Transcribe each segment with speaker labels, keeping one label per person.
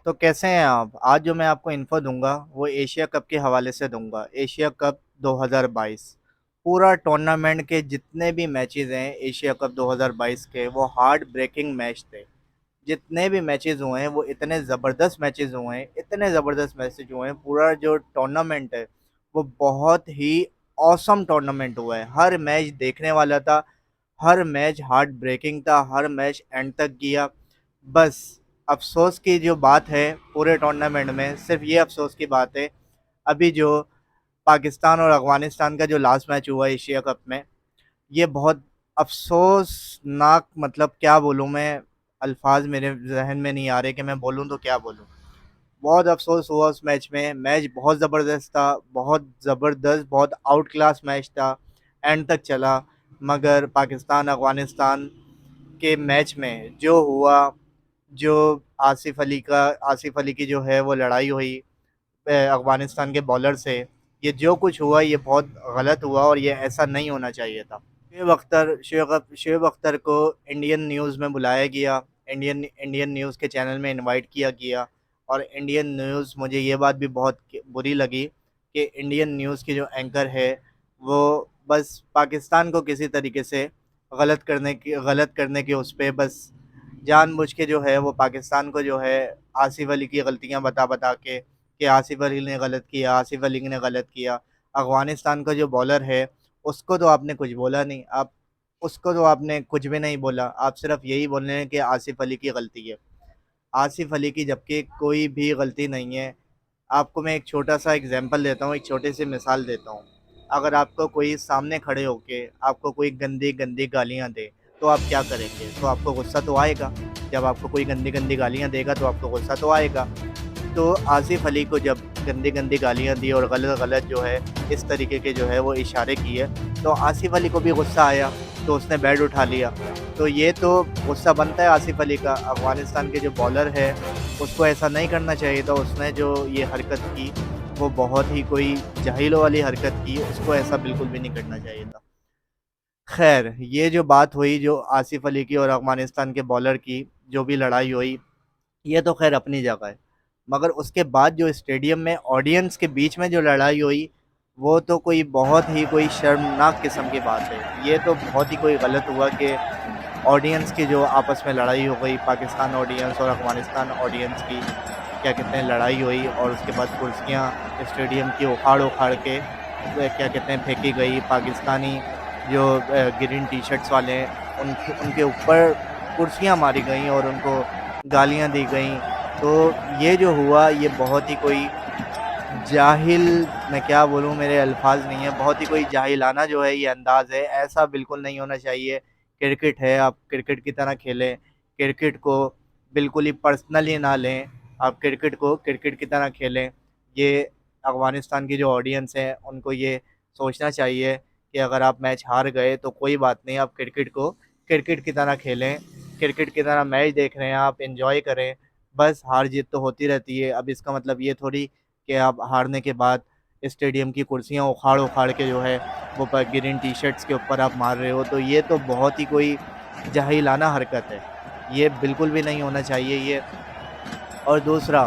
Speaker 1: तो कैसे हैं आप? आज जो मैं आपको इन्फो दूंगा वो एशिया कप के हवाले से दूंगा। एशिया कप 2022 पूरा टूर्नामेंट के जितने भी मैचेस हैं एशिया कप 2022 के, वो हार्ट ब्रेकिंग मैच थे। जितने भी मैचेस हुए हैं वो इतने ज़बरदस्त मैचेस हुए हैं, इतने ज़बरदस्त मैचेस हुए हैं। पूरा जो टूर्नामेंट है वो बहुत ही औसम टूर्नामेंट हुआ है। हर मैच देखने वाला था, हर मैच हार्ट ब्रेकिंग था, हर मैच एंड तक गया। बस अफसोस की जो बात है पूरे टूर्नामेंट में, सिर्फ ये अफसोस की बात है अभी जो पाकिस्तान और अफगानिस्तान का जो लास्ट मैच हुआ एशिया कप में, ये बहुत अफसोसनाक, मतलब क्या बोलूँ मैं, अल्फाज मेरे जहन में नहीं आ रहे कि मैं बोलूँ तो क्या बोलूँ। बहुत अफसोस हुआ उस मैच में। मैच बहुत ज़बरदस्त था, बहुत ज़बरदस्त, बहुत आउट क्लास मैच था, एंड तक चला। मगर पाकिस्तान अफगानिस्तान के मैच में जो हुआ, जो आसिफ अली की जो है वो लड़ाई हुई अफगानिस्तान के बॉलर से, ये जो कुछ हुआ ये बहुत गलत हुआ और ये ऐसा नहीं होना चाहिए था। शुएब अख्तर को इंडियन न्यूज़ में बुलाया गया, इंडियन इंडियन न्यूज़ के चैनल में इनवाइट किया गया। और इंडियन न्यूज़, मुझे ये बात भी बहुत बुरी लगी कि इंडियन न्यूज़ की जो एंकर है वो बस पाकिस्तान को किसी तरीके से गलत करने की उस पर बस जानबूझ के जो है वो पाकिस्तान को जो है आसिफ अली की गलतियां बता बता के कि आसिफ अली ने गलत किया, आसिफ अली ने गलत किया। अफगानिस्तान का जो बॉलर है उसको तो आपने कुछ बोला नहीं, आप उसको तो आपने कुछ भी नहीं बोला, आप सिर्फ यही बोल रहे हैं कि आसिफ अली की गलती है। आसिफ अली की जबकि कोई भी गलती नहीं है। आपको मैं एक छोटा सा एग्जांपल देता हूँ, एक छोटी सी मिसाल देता हूँ। अगर आपको कोई सामने खड़े होके आपको कोई गंदी गंदी गालियाँ दे तो आप क्या करेंगे? तो आपको गुस्सा तो आएगा। जब आपको कोई गंदी गंदी गालियाँ देगा तो आपको गुस्सा तो आएगा। तो आसिफ अली को जब गंदी गंदी गालियाँ दी और गलत गलत जो है इस तरीके के जो है वो इशारे किए, तो आसिफ अली को भी गुस्सा आया, तो उसने बैट उठा लिया। तो ये तो गुस्सा बनता है आसिफ अली का। अफगानिस्तान के जो बॉलर है उसको ऐसा नहीं करना चाहिए था। उसने जो ये हरकत की वो बहुत ही कोई जाहिलों वाली हरकत की, उसको ऐसा बिल्कुल भी नहीं करना चाहिए था। खैर, ये जो बात हुई जो आसिफ अली की और अफगानिस्तान के बॉलर की जो भी लड़ाई हुई, ये तो खैर अपनी जगह है। मगर उसके बाद जो स्टेडियम में ऑडियंस के बीच में जो लड़ाई हुई, वो तो कोई बहुत ही कोई शर्मनाक किस्म की बात है। ये तो बहुत ही कोई गलत हुआ कि ऑडियंस की जो आपस में लड़ाई हो गई, पाकिस्तान ऑडियंस और अफगानिस्तान ऑडियंस की क्या कहते हैं लड़ाई हुई, और उसके बाद कुर्सियाँ स्टेडियम की उखाड़ उखाड़ के क्या कहते हैं फेंकी गई। पाकिस्तानी जो ग्रीन टी शर्ट्स वाले हैं उनके ऊपर कुर्सियाँ मारी गई और उनको गालियाँ दी गई। तो ये जो हुआ ये बहुत ही कोई जाहिल, मैं क्या बोलूँ, मेरे अल्फाज नहीं है, बहुत ही कोई जाहिलाना जो है ये अंदाज़ है। ऐसा बिल्कुल नहीं होना चाहिए। क्रिकेट है, आप क्रिकेट की तरह खेलें। क्रिकेट को बिल्कुल ही पर्सनली ना लें, आप क्रिकेट को क्रिकेट की तरह खेलें। ये अफ़गानिस्तान की जो ऑडियंस है उनको ये सोचना चाहिए कि अगर आप मैच हार गए तो कोई बात नहीं, आप क्रिकेट को क्रिकेट की तरह खेलें। क्रिकेट की तरह मैच देख रहे हैं आप, एंजॉय करें। बस हार जीत तो होती रहती है। अब इसका मतलब ये थोड़ी कि आप हारने के बाद स्टेडियम की कुर्सियाँ उखाड़ उखाड़ के जो है वो ग्रीन टी शर्ट्स के ऊपर आप मार रहे हो, तो ये तो बहुत ही कोई जाहिलाना हरकत है। ये बिल्कुल भी नहीं होना चाहिए ये। और दूसरा,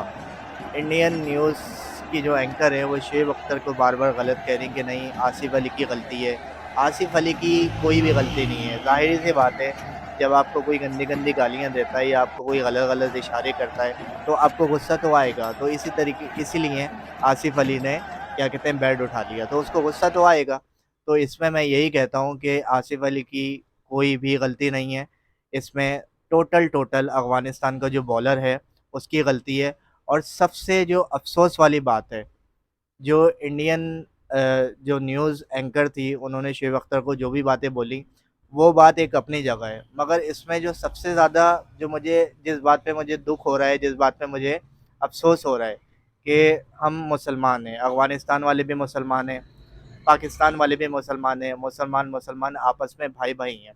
Speaker 1: इंडियन न्यूज़ की जो एंकर है वो शुएब अख्तर को बार बार गलत कह रही कि नहीं आसिफ अली की गलती है। आसिफ अली की कोई भी गलती नहीं है। ज़ाहिर सी बात है, जब आपको कोई गंदी गंदी गालियाँ देता है या आपको कोई गलत गलत इशारे करता है तो आपको गुस्सा तो आएगा। तो इसीलिए आसिफ अली ने क्या कहते हैं बैट उठा लिया, तो उसको गुस्सा तो आएगा। तो इसमें मैं यही कहता हूँ कि आसिफ अली की कोई भी गलती नहीं है इसमें। टोटल टोटल अफ़गानिस्तान का जो बॉलर है उसकी गलती है। और सबसे जो अफ़सोस वाली बात है, जो जो न्यूज़ एंकर थी उन्होंने शुएब अख्तर को जो भी बातें बोली, वो बात एक अपनी जगह है। मगर इसमें जो सबसे ज़्यादा जो मुझे जिस बात पे मुझे दुःख हो रहा है, जिस बात पे मुझे अफ़सोस हो रहा है कि हम मुसलमान हैं, अफ़गानिस्तान वाले भी मुसलमान हैं, पाकिस्तान वाले भी मुसलमान हैं, मुसलमान आपस में भाई-भाई हैं।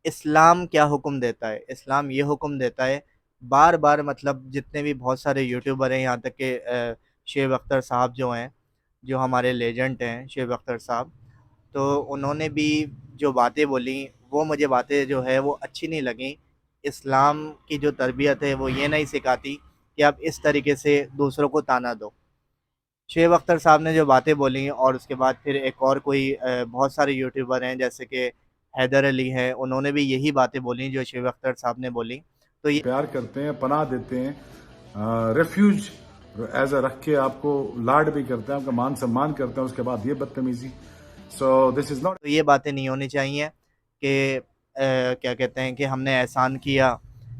Speaker 1: इस्लाम क्या हुक्म देता है? इस्लाम ये हुक्म देता है, बार-बार, मतलब जितने भी बहुत सारे यूट्यूबर हैं, यहाँ तक कि शुएब अख्तर साहब जो हैं, जो हमारे लेजेंड हैं शुएब अख्तर साहब, तो उन्होंने भी जो बातें बोली, वो मुझे बातें जो है वो अच्छी नहीं लगीं। इस्लाम की जो तरबियत है वो ये नहीं सिखाती कि आप इस तरीके से दूसरों को ताना दो। शुएब अख्तर साहब ने जो बातें बोली और उसके बाद फिर एक और कोई बहुत सारे यूट्यूबर हैं जैसे कि हैदर अली हैं, उन्होंने भी यही बातें बोली जो शुएब अख्तर साहब ने बोली। तो ये
Speaker 2: प्यार करते हैं, पनाह देते हैं, रेफ्यूज एज अ रख के आपको लाड भी करते हैं, आपका मान सम्मान करते हैं, उसके बाद ये बदतमीजी। So this is not.
Speaker 1: तो ये बातें नहीं होनी चाहिए कि क्या कहते हैं कि हमने एहसान किया,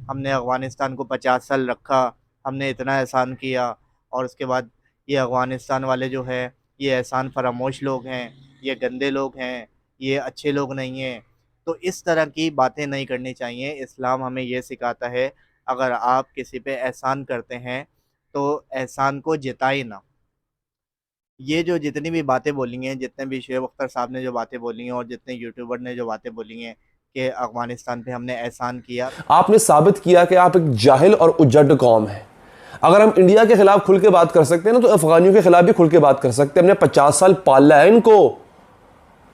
Speaker 1: हमने अफ़गानिस्तान को 50 साल रखा, हमने इतना एहसान किया और उसके बाद ये अफ़गानिस्तान वाले जो है ये एहसान फरामोश लोग हैं, ये गंदे लोग हैं, ये अच्छे लोग नहीं हैं। तो इस तरह की बातें नहीं करनी चाहिए। इस्लाम हमें ये सिखाता है, अगर आप किसी पे एहसान करते हैं तो एहसान को जताए ना। ये जो जितनी भी बातें बोली हैं, जितने भी शुएब अख्तर साहब ने जो बातें बोली हैं और जितने यूट्यूबर ने जो बातें बोली हैं कि अफ़गानिस्तान पे हमने एहसान किया।
Speaker 3: आपने साबित किया कि आप एक जाहिल और उजड़ कौम है। अगर हम इंडिया के खिलाफ खुल के बात कर सकते हैं ना, तो अफगानियों के खिलाफ भी खुल के बात कर सकते हैं। हमने 50 साल पाला है इनको,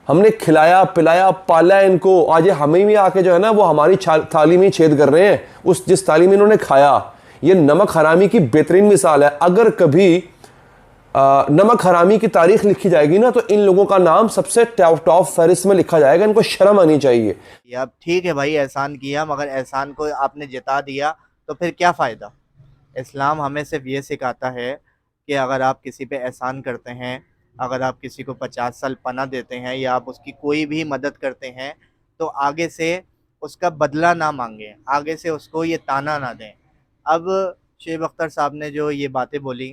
Speaker 3: हमने खिलाया पिलाया पाला है इनको। आज ये हमें भी आके जो है ना वो हमारी थाली में छेद कर रहे हैं, उस जिस थाली में इन्होंने खाया। ये नमक हरामी की बेहतरीन मिसाल है। अगर कभी नमक हरामी की तारीख लिखी जाएगी ना, तो इन लोगों का नाम सबसे टॉप फहरिस्त में लिखा जाएगा। इनको शर्म आनी चाहिए।
Speaker 1: अब ठीक है भाई, एहसान किया, मगर एहसान को आपने जता दिया तो फिर क्या फ़ायदा। इस्लाम हमें सिर्फ ये सिखाता है कि अगर आप किसी पे एहसान करते हैं, अगर आप किसी को 50 साल पनाह देते हैं या आप उसकी कोई भी मदद करते हैं, तो आगे से उसका बदला ना मांगें, आगे से उसको ये ताना ना दें। अब शुएब अख्तर साहब ने जो ये बातें बोली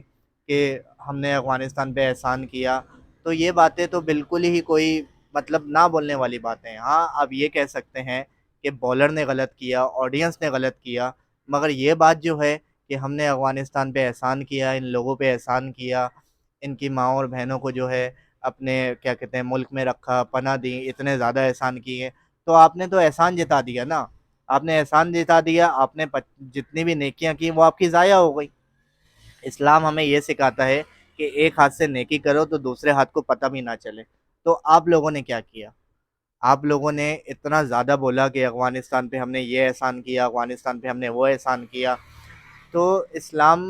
Speaker 1: कि हमने अफ़गानिस्तान पे एहसान किया, तो ये बातें तो बिल्कुल ही कोई मतलब ना बोलने वाली बातें हैं। हाँ, आप ये कह सकते हैं कि बॉलर ने गलत किया, ऑडियंस ने गलत किया, मगर ये बात जो है कि हमने अफ़गानिस्तान पे एहसान किया, इन लोगों पे एहसान किया, इनकी माँ और बहनों को जो है अपने क्या कहते हैं मुल्क में रखा, पनाह दी, इतने ज़्यादा एहसान किए, तो आपने तो एहसान जता दिया ना। आपने एहसान जता दिया, आपने जितनी भी नेकियां की वो आपकी ज़ाया हो गई। इस्लाम हमें ये सिखाता है कि एक हाथ से नेकी करो तो दूसरे हाथ को पता भी ना चले। तो आप लोगों ने क्या किया? आप लोगों ने इतना ज़्यादा बोला कि अफ़गानिस्तान पे हमने ये एहसान किया, अफ़गानिस्तान पे हमने वो एहसान किया, तो इस्लाम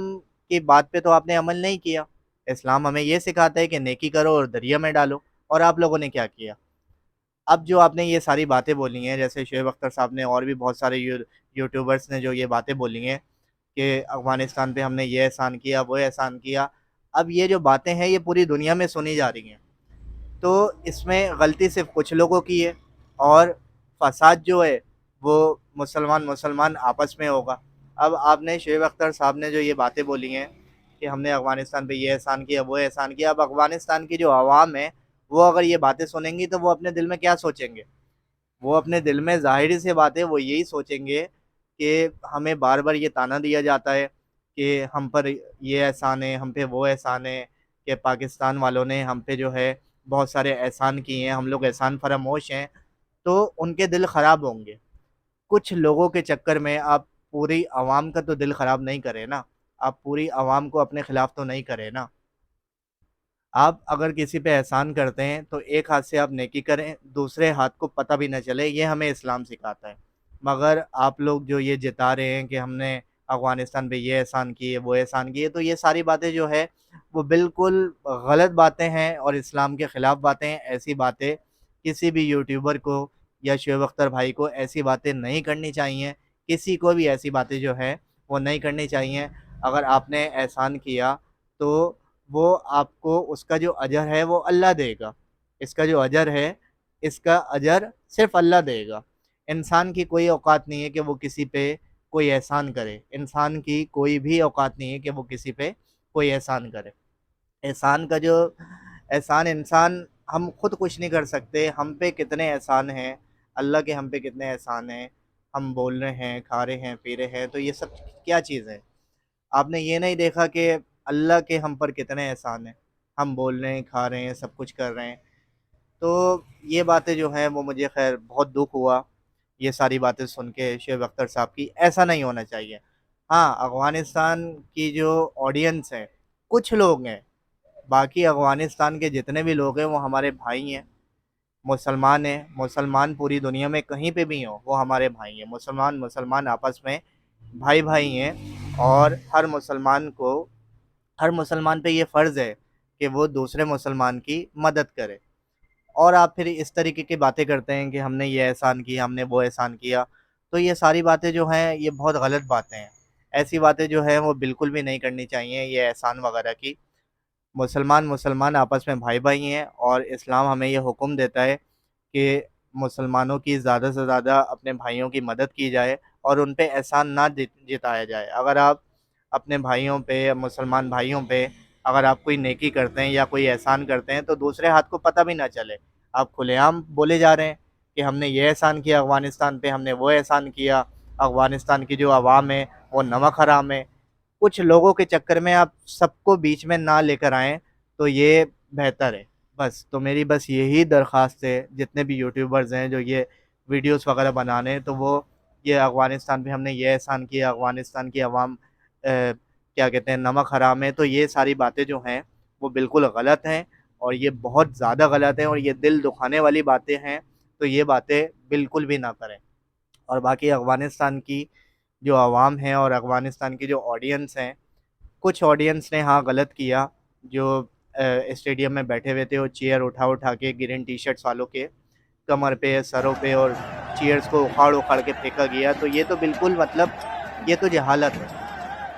Speaker 1: की बात पे तो आपने अमल नहीं किया। इस्लाम हमें ये सिखाता है कि नेकी करो और दरिया में डालो, और आप लोगों ने क्या किया? अब जो आपने ये सारी बातें बोली हैं, जैसे शुएब अख्तर साहब ने और भी बहुत सारे यूट्यूबर्स ने जो ये बातें बोली हैं कि अफ़गानिस्तान पे हमने ये एहसान किया, वो एहसान किया। अब ये जो बातें हैं ये पूरी दुनिया में सुनी जा रही हैं। तो इसमें गलती सिर्फ़ कुछ लोगों की है और फ़साद जो है वो मुसलमान आपस में होगा। अब आपने शुएब अख्तर साहब ने जो ये बातें बोली हैं कि हमने अफ़गानिस्तान पे ये एहसान किया, वो एहसान किया, अब अफ़गानिस्तान की जो अवाम है, वो अगर ये बातें सुनेंगी तो वो अपने दिल में क्या सोचेंगे? वो अपने दिल में ज़ाहिर-सी बात है वो यही सोचेंगे कि हमें बार-बार ये ताना दिया जाता है कि हम पर ये एहसान है, हम पे वो एहसान है, कि पाकिस्तान वालों ने हम पे जो है बहुत सारे एहसान किए हैं, हम लोग एहसान फरामोश हैं, तो उनके दिल ख़राब होंगे। कुछ लोगों के चक्कर में आप पूरी अवाम का तो दिल ख़राब नहीं करें ना, आप पूरी अवाम को अपने खिलाफ़ तो नहीं करें ना। आप अगर किसी पे एहसान करते हैं तो एक हाथ से आप नेकी करें, दूसरे हाथ को पता भी ना चले, ये हमें इस्लाम सिखाता है। मगर आप लोग जो ये जता रहे हैं कि हमने अफ़गानिस्तान पे ये एहसान किए, वो एहसान किए, तो ये सारी बातें जो है वो बिल्कुल गलत बातें हैं और इस्लाम के ख़िलाफ़ बातें हैं। ऐसी बातें किसी भी यूट्यूबर को या शुएब अख्तर भाई को ऐसी बातें नहीं करनी चाहिए। किसी को भी ऐसी बातें जो हैं वो नहीं करनी चाहिए। अगर आपने एहसान किया तो वो आपको उसका जो अजर है वो अल्लाह देगा। इसका जो अजर है, इसका अजर सिर्फ़ अल्लाह देगा। इंसान की कोई औकात नहीं है कि वो किसी पे कोई एहसान करे। इंसान की कोई भी औकात नहीं है कि वो किसी पे कोई एहसान करे। एहसान का जो एहसान इंसान हम खुद कुछ नहीं कर सकते। हम पे कितने एहसान हैं, अल्लाह के हम पे कितने एहसान हैं। हम बोल रहे हैं, खा रहे हैं, पी रहे हैं, तो ये सब क्या चीज़ है? आपने ये नहीं देखा कि अल्लाह के हम पर कितने एहसान हैं। हम बोल रहे हैं, खा रहे हैं, सब कुछ कर रहे हैं। तो ये बातें जो हैं वो मुझे ख़ैर बहुत दुःख हुआ, ये सारी बातें सुन के शुएब अख्तर साहब की। ऐसा नहीं होना चाहिए। हाँ, अफ़गानिस्तान की जो ऑडियंस है, कुछ लोग हैं, बाकी अफ़गानिस्तान के जितने भी लोग हैं वो हमारे भाई हैं, मुसलमान हैं। मुसलमान पूरी दुनिया में कहीं पे भी हों, वो हमारे भाई हैं। मुसलमान आपस में भाई भाई हैं, और हर मुसलमान पे ये फ़र्ज़ है कि वो दूसरे मुसलमान की मदद करे। और आप फिर इस तरीके की बातें करते हैं कि हमने ये एहसान किया, हमने वो एहसान किया, तो ये सारी बातें जो हैं ये बहुत गलत बातें हैं। ऐसी बातें जो हैं वो बिल्कुल भी नहीं करनी चाहिए, ये एहसान वगैरह की। मुसलमान आपस में भाई-भाई हैं, और इस्लाम हमें ये हुक्म देता है कि मुसलमानों की ज़्यादा से ज़्यादा अपने भाइयों की मदद की जाए और उन पे एहसान ना जताया जाए। अगर आप अपने भाइयों पे या मुसलमान भाइयों पे अगर आप कोई नेकी करते हैं या कोई एहसान करते हैं तो दूसरे हाथ को पता भी ना चले। आप खुलेआम बोले जा रहे हैं कि हमने ये एहसान किया अफ़गानिस्तान पे, हमने वो एहसान किया, अफ़गानिस्तान की जो अवाम है वो नमक हराम है। कुछ लोगों के चक्कर में आप सबको बीच में ना लेकर आएँ, तो ये बेहतर है। बस, तो मेरी बस यही दरख़्वास्त है, जितने भी यूट्यूबर्स हैं जो ये वीडियोज़ वग़ैरह बना रहे हैं, तो वो ये अफ़गानिस्तान पे हमने ये एहसान किया, अफ़गानिस्तान की अवाम क्या कहते हैं, नमक हराम है, तो ये सारी बातें जो हैं, वो बिल्कुल गलत हैं, और ये बहुत ज़्यादा गलत हैं, और ये दिल दुखाने वाली बातें हैं, तो ये बातें बिल्कुल भी ना करें। और बाकी अफ़गानिस्तान की जो अवाम है और अफ़गानिस्तान की जो ऑडियंस हैं, कुछ ऑडियंस ने हाँ गलत किया, जो स्टेडियम में बैठे हुए थे और चेयर उठा-उठा के ग्रीन टी-शर्ट्स वालों के कमर पे, सरों पे, और चेयर्स को उखाड़-उखाड़ के फेंका गया। तो ये तो बिल्कुल मतलब ये तो जहालत है।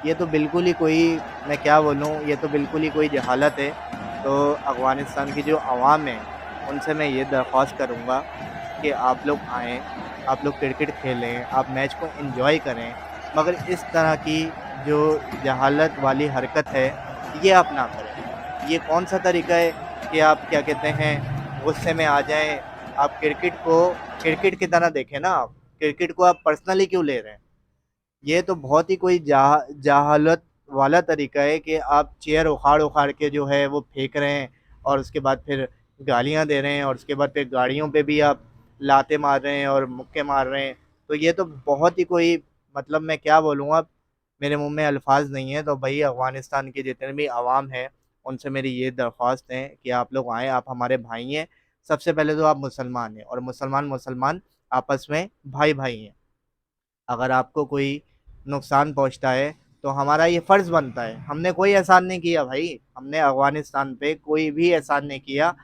Speaker 1: ये तो बिल्कुल ही कोई, मैं क्या बोलूँ, ये तो बिल्कुल ही कोई जहालत है। तो अफ़गानिस्तान की जो अवाम है, उनसे मैं ये दरख्वास्त करूँगा कि आप लोग आएँ, आप लोग क्रिकेट खेलें, आप मैच को एन्जॉय करें, मगर इस तरह की जो जहालत वाली हरकत है, ये आप ना करें। ये कौन-सा तरीका है कि आप क्या कहते हैं, गुस्से में आ जाएँ, आप क्रिकेट को क्रिकेट की तरह देखें ना आप, क्रिकेट को आप पर्सनली क्यों ले रहे हैं? ये तो बहुत ही कोई जहालत वाला तरीका है कि आप चेयर उखाड़-उखाड़ के जो है वो फेंक रहे हैं, और उसके बाद फिर गालियाँ दे रहे हैं, और उसके बाद फिर गाड़ियों पे भी आप लाते मार रहे हैं और मुक्के मार रहे हैं। तो ये तो बहुत ही कोई, मतलब मैं क्या बोलूँ अब, मेरे मुँह में अल्फ़ाज़ नहीं है। तो भई अफ़गानिस्तान के जितने भी अवाम हैं, उनसे मेरी ये दरख्वास्त है कि आप लोग आएँ, आप हमारे भाई हैं। सबसे पहले तो आप मुसलमान हैं, और मुसलमान आपस में भाई-भाई हैं। अगर आपको कोई नुकसान पहुँचता है, तो हमारा ये फ़र्ज़ बनता है। हमने कोई एहसान नहीं किया भाई, हमने अफ़गानिस्तान पे कोई भी एहसान नहीं किया।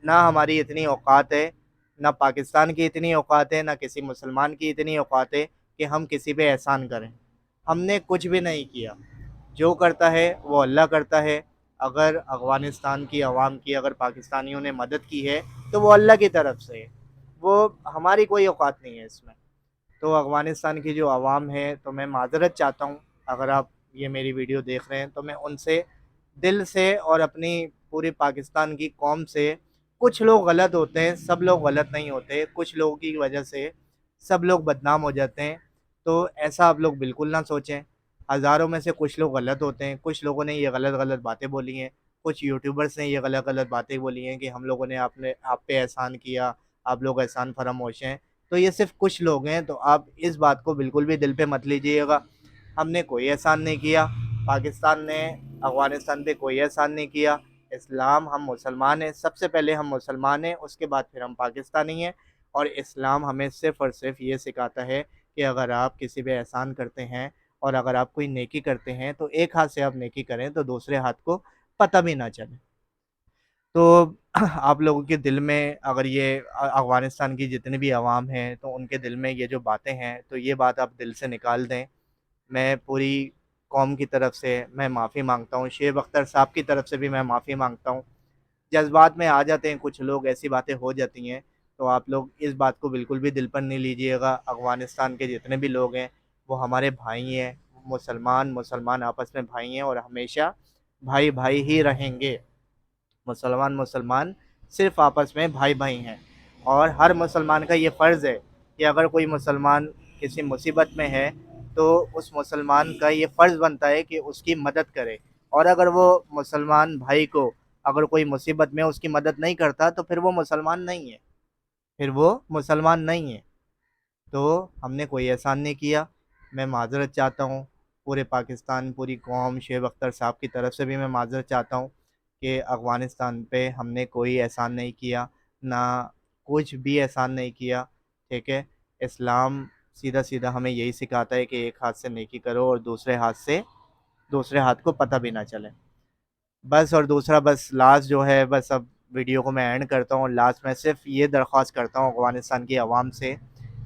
Speaker 1: ना हमारी इतनी औकात है, ना पाकिस्तान की इतनी औकात है, ना किसी मुसलमान की इतनी औकात है कि हम किसी पे एहसान करें। हमने कुछ भी नहीं किया। जो करता है वो अल्लाह करता है। अगर अफ़गानिस्तान की अवाम की अगर पाकिस्तानियों ने मदद की है, तो वो अल्लाह की तरफ से है। वो हमारी कोई औकात नहीं है इसमें। तो अफ़गानिस्तान की जो अवाम है, तो मैं माज़रत चाहता हूँ, अगर आप ये मेरी वीडियो देख रहे हैं, तो मैं उनसे दिल से और अपनी पूरी पाकिस्तान की कौम से, कुछ लोग गलत होते हैं, सब लोग गलत नहीं होते, कुछ लोगों की वजह से सब लोग बदनाम हो जाते हैं, तो ऐसा आप लोग बिल्कुल ना सोचें। हज़ारों में से कुछ लोग गलत होते हैं, कुछ लोगों ने ये गलत-गलत बातें बोली हैं, कुछ यूट्यूबर्स ने ये गलत-गलत बातें बोली हैं कि हम लोगों ने आपने आप पे एहसान किया, आप लोग एहसान फरामोश हैं। तो ये सिर्फ़ कुछ लोग हैं, तो आप इस बात को बिल्कुल भी दिल पे मत लीजिएगा। हमने कोई एहसान नहीं किया, पाकिस्तान ने अफ़गानिस्तान पे कोई एहसान नहीं किया। इस्लाम, हम मुसलमान हैं, सबसे पहले हम मुसलमान हैं, उसके बाद फिर हम पाकिस्तानी हैं, और इस्लाम हमें सिर्फ़ और सिर्फ़ ये सिखाता है कि अगर आप किसी पे एहसान करते हैं और अगर आप कोई नेकी करते हैं, तो एक हाथ से आप नेकी करें, तो दूसरे हाथ को पता भी ना चले। तो आप लोगों के दिल में अगर ये अफ़गानिस्तान की जितनी भी अवाम हैं, तो उनके दिल में ये जो बातें हैं, तो ये बात आप दिल से निकाल दें। मैं पूरी कौम की तरफ से मैं माफ़ी माँगता हूँ, शुएब अख्तर साहब की तरफ से भी मैं माफ़ी माँगता हूँ। जज़्बात में आ जाते हैं कुछ लोग, ऐसी बातें हो जाती हैं, तो आप लोग इस बात को बिल्कुल भी दिल पर नहीं लीजिएगा। अफ़गानिस्तान के जितने भी लोग हैं, वो हमारे भाई हैं, मुसलमान आपस में भाई हैं, और हमेशा भाई-भाई ही रहेंगे। मुसलमान सिर्फ़ आपस में भाई-भाई हैं, और हर मुसलमान का ये फ़र्ज़ है कि अगर कोई मुसलमान किसी मुसीबत में है, तो उस मुसलमान का ये फ़र्ज़ बनता है कि उसकी मदद करे, और अगर वो मुसलमान भाई को अगर कोई मुसीबत में उसकी मदद नहीं करता, तो फिर वो मुसलमान नहीं है, फिर वो मुसलमान नहीं है। तो हमने कोई एहसान नहीं किया। मैं माज़रत चाहता हूँ, पूरे पाकिस्तान, पूरी कौम, शुएब अख्तर साहब की तरफ से भी मैं माज़रत चाहता हूँ कि अफ़गानिस्तान पे हमने कोई एहसान नहीं किया, ना कुछ भी एहसान नहीं किया, ठीक है? इस्लाम सीधा सीधा हमें यही सिखाता है कि एक हाथ से नेकी करो और दूसरे हाथ को पता भी ना चले। बस और दूसरा बस लास्ट जो है, बस अब वीडियो को मैं एंड करता हूँ। लास्ट में सिर्फ ये दरख्वास्त करता हूँ अफ़गानिस्तान की आवाम से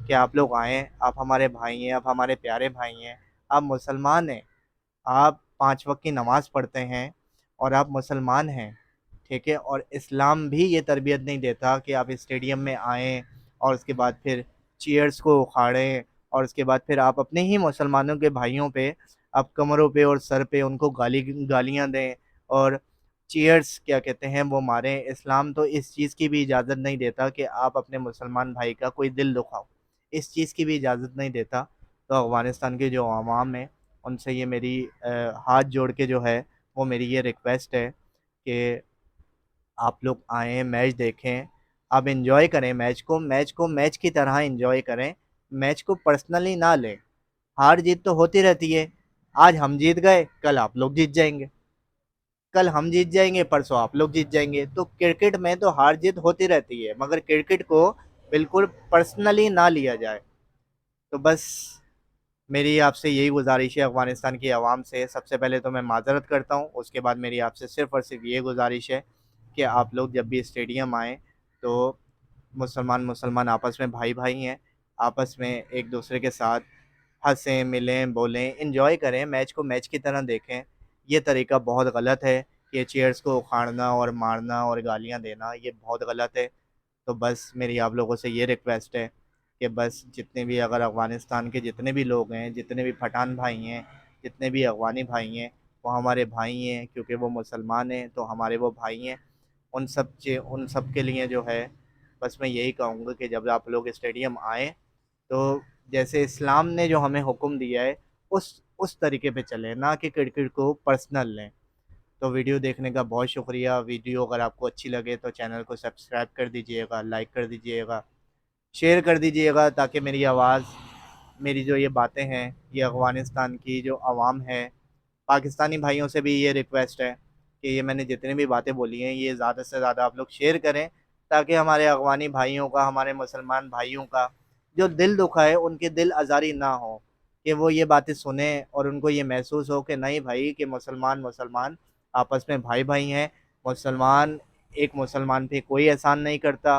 Speaker 1: कि आप लोग आएँ, आप हमारे भाई हैं, आप हमारे प्यारे भाई हैं, आप मुसलमान हैं, आप 5 वक़्त की नमाज़ पढ़ते हैं और आप मुसलमान हैं, ठीक है? और इस्लाम भी ये तरबियत नहीं देता कि आप स्टेडियम में आएँ और उसके बाद फिर चीयर्स को उखाड़ें और उसके बाद फिर आप अपने ही मुसलमानों के भाइयों पे, आप कमरों पे और सर पे उनको गालियाँ दें और चीयर्स क्या कहते हैं वो मारें। इस्लाम तो इस चीज़ की भी इजाज़त नहीं देता कि आप अपने मुसलमान भाई का कोई दिल दुखाओ, इस चीज़ की भी इजाज़त नहीं देता। तो अफ़गानिस्तान के जो अवाम है, उनसे ये मेरी हाथ जोड़ के जो है वो मेरी ये रिक्वेस्ट है कि आप लोग आएँ, मैच देखें, आप एन्जॉय करें मैच को मैच की तरह एन्जॉय करें, मैच को पर्सनली ना लें। हार-जीत तो होती रहती है, आज हम जीत गए, कल आप लोग जीत जाएँगे, कल हम जीत जाएँगे, परसों आप लोग जीत जाएँगे। तो क्रिकेट में तो हार-जीत होती रहती है, मगर क्रिकेट को बिल्कुल पर्सनली ना लिया जाए। तो बस मेरी आपसे यही गुज़ारिश है अफ़गानिस्तान की आवाम से। सबसे पहले तो मैं माज़रत करता हूँ, उसके बाद मेरी आपसे सिर्फ़ और सिर्फ़ ये गुज़ारिश है कि आप लोग जब भी स्टेडियम आएँ, तो मुसलमान आपस में भाई-भाई हैं, आपस में एक-दूसरे के साथ हँसें, मिलें, बोलें, एन्जॉय करें, मैच को मैच की तरह देखें। ये तरीका बहुत गलत है, ये चीयर्स को उखाड़ना और मारना और गालियाँ देना, ये बहुत गलत है। तो बस मेरी आप लोगों से ये रिक्वेस्ट है कि बस जितने भी अगर अफ़गानिस्तान के जितने भी लोग हैं, जितने भी पठान भाई हैं, जितने भी अफ़गानी भाई हैं, वो हमारे भाई हैं, क्योंकि वो मुसलमान हैं तो हमारे वो भाई हैं। उन सब के लिए जो है बस मैं यही कहूँगा कि जब आप लोग स्टेडियम आएँ, तो जैसे इस्लाम ने जो हमें हुक्म दिया है उस तरीके पे चलें, ना कि क्रिकेट को पर्सनल लें। तो वीडियो देखने का बहुत शुक्रिया। वीडियो अगर आपको अच्छी लगे तो चैनल को सब्सक्राइब कर दीजिएगा, लाइक कर दीजिएगा, शेयर कर दीजिएगा, ताकि मेरी आवाज़, मेरी जो ये बातें हैं, ये अफ़गानिस्तान की जो आवाम है, पाकिस्तानी भाइयों से भी ये रिक्वेस्ट है कि ये मैंने जितनी भी बातें बोली हैं, ये ज़्यादा से ज़्यादा आप लोग शेयर करें, ताकि हमारे अफ़गानी भाइयों का, हमारे मुसलमान भाइयों का जो दिल दुखा है, उनकी दिल आज़ारी ना हो, कि वो ये बातें सुनें और उनको ये महसूस हो कि नहीं भाई, कि मुसलमान आपस में भाई-भाई हैं। मुसलमान एक मुसलमान पे कोई एहसान नहीं करता,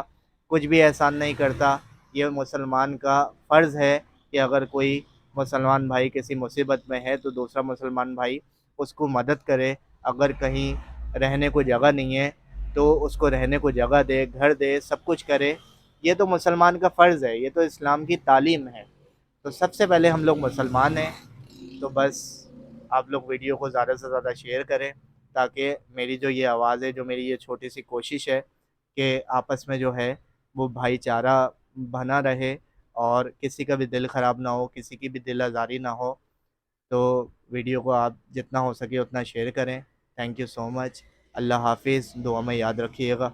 Speaker 1: कुछ भी एहसान नहीं करता। ये मुसलमान का फ़र्ज़ है कि अगर कोई मुसलमान भाई किसी मुसीबत में है तो दूसरा मुसलमान भाई उसको मदद करे। अगर कहीं रहने को जगह नहीं है तो उसको रहने को जगह दे, घर दे, सब कुछ करे। ये तो मुसलमान का फ़र्ज़ है, ये तो इस्लाम की तालीम है। तो सबसे पहले हम लोग मुसलमान हैं। तो बस आप लोग वीडियो को ज़्यादा से ज़्यादा शेयर करें, ताकि मेरी जो ये आवाज़ है, जो मेरी ये छोटी-सी कोशिश है कि आपस में जो है वो भाईचारा बना रहे और किसी का भी दिल ख़राब ना हो, किसी की भी दिल आज़ारी ना हो। तो वीडियो को आप जितना हो सके उतना शेयर करें। Thank you so much. अल्लाह हाफ़िज़, दुआ में याद रखिएगा।